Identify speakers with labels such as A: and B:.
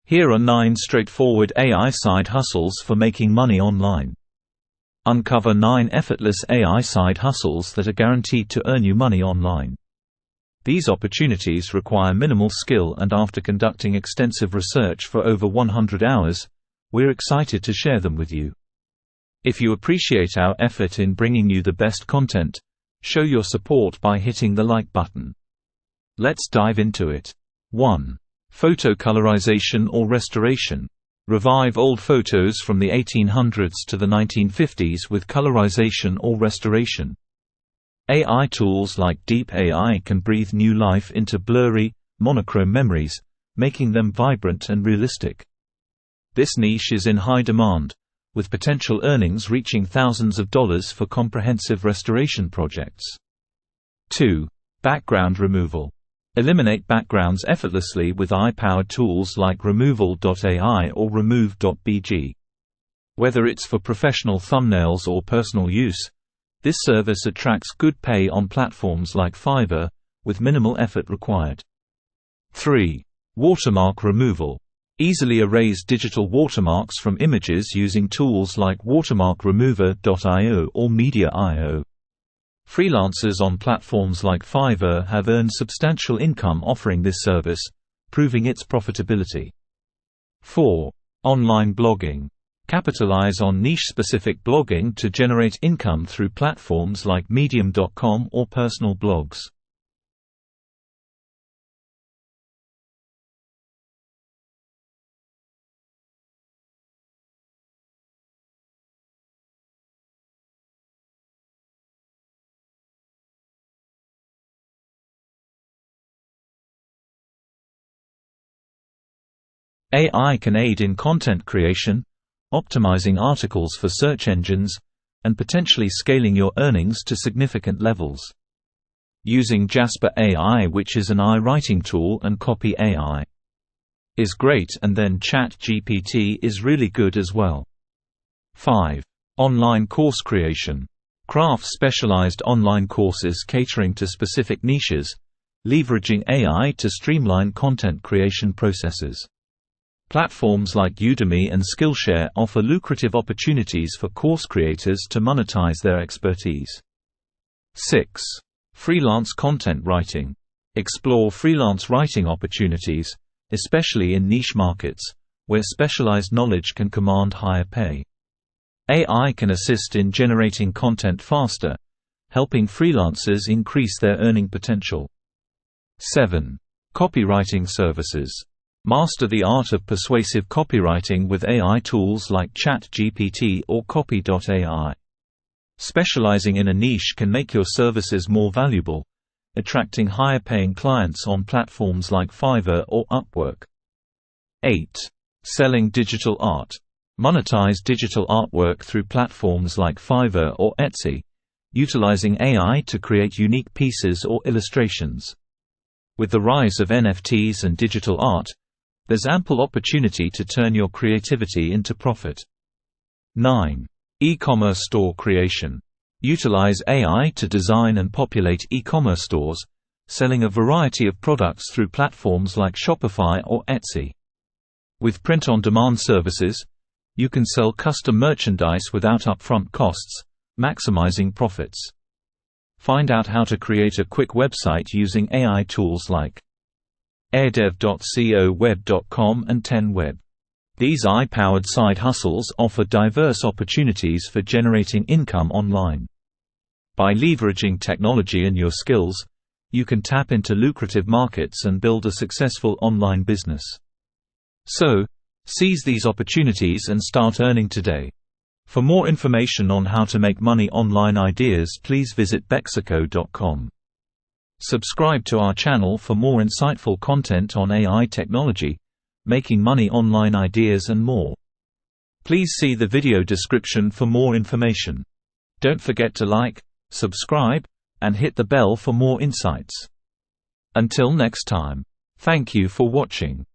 A: Here are 9 straightforward AI side hustles for making money online. Uncover 9 effortless AI side hustles that are guaranteed to earn you money online. These opportunities require minimal skill, and after conducting extensive research for over 100 hours, we're excited to share them with you. If you appreciate our effort in bringing you the best content, show your support by hitting the like button. Let's dive into it. 1. Photo colorization or restoration. Revive old photos from the 1800s to the 1950s with colorization or restoration. AI tools like Deep AI can breathe new life into blurry, monochrome memories, making them vibrant and realistic. This niche is in high demand, with potential earnings reaching thousands of dollars for comprehensive restoration projects. 2. Background removal. Eliminate backgrounds effortlessly with AI-powered tools like Removal.ai or Remove.bg. Whether it's for professional thumbnails or personal use, this service attracts good pay on platforms like Fiverr, with minimal effort required. 3. Watermark removal. Easily erase digital watermarks from images using tools like watermarkremover.io or Media.io. Freelancers on platforms like Fiverr have earned substantial income offering this service, proving its profitability. 4. Online blogging. Capitalize on niche-specific blogging to generate income through platforms like Medium.com or personal blogs. AI can aid in content creation, optimizing articles for search engines, and potentially scaling your earnings to significant levels. Using Jasper AI, which is an AI writing tool, and Copy AI is great, and then ChatGPT is really good as well. 5. Online course creation. Craft specialized online courses catering to specific niches, leveraging AI to streamline content creation processes. Platforms like Udemy and Skillshare offer lucrative opportunities for course creators to monetize their expertise. 6. Freelance content writing. Explore freelance writing opportunities, especially in niche markets, where specialized knowledge can command higher pay. AI can assist in generating content faster, helping freelancers increase their earning potential. 7. Copywriting services. Master the art of persuasive copywriting with AI tools like ChatGPT or Copy.ai. Specializing in a niche can make your services more valuable, attracting higher-paying clients on platforms like Fiverr or Upwork. 8. Selling digital art. Monetize digital artwork through platforms like Fiverr or Etsy, utilizing AI to create unique pieces or illustrations. With the rise of NFTs and digital art, there's ample opportunity to turn your creativity into profit. 9. E-commerce store creation. Utilize AI to design and populate e-commerce stores, selling a variety of products through platforms like Shopify or Etsy. With print-on-demand services, you can sell custom merchandise without upfront costs, maximizing profits. Find out how to create a quick website using AI tools like airdev.co, web.com and 10web. These AI-powered side hustles offer diverse opportunities for generating income online. By leveraging technology and your skills, you can tap into lucrative markets and build a successful online business. So, seize these opportunities and start earning today. For more information on how to make money online ideas, please visit bexico.com. Subscribe to our channel for more insightful content on AI technology, making money online ideas and more. Please see the video description for more information. Don't forget to like, subscribe, and hit the bell for more insights. Until next time. Thank you for watching.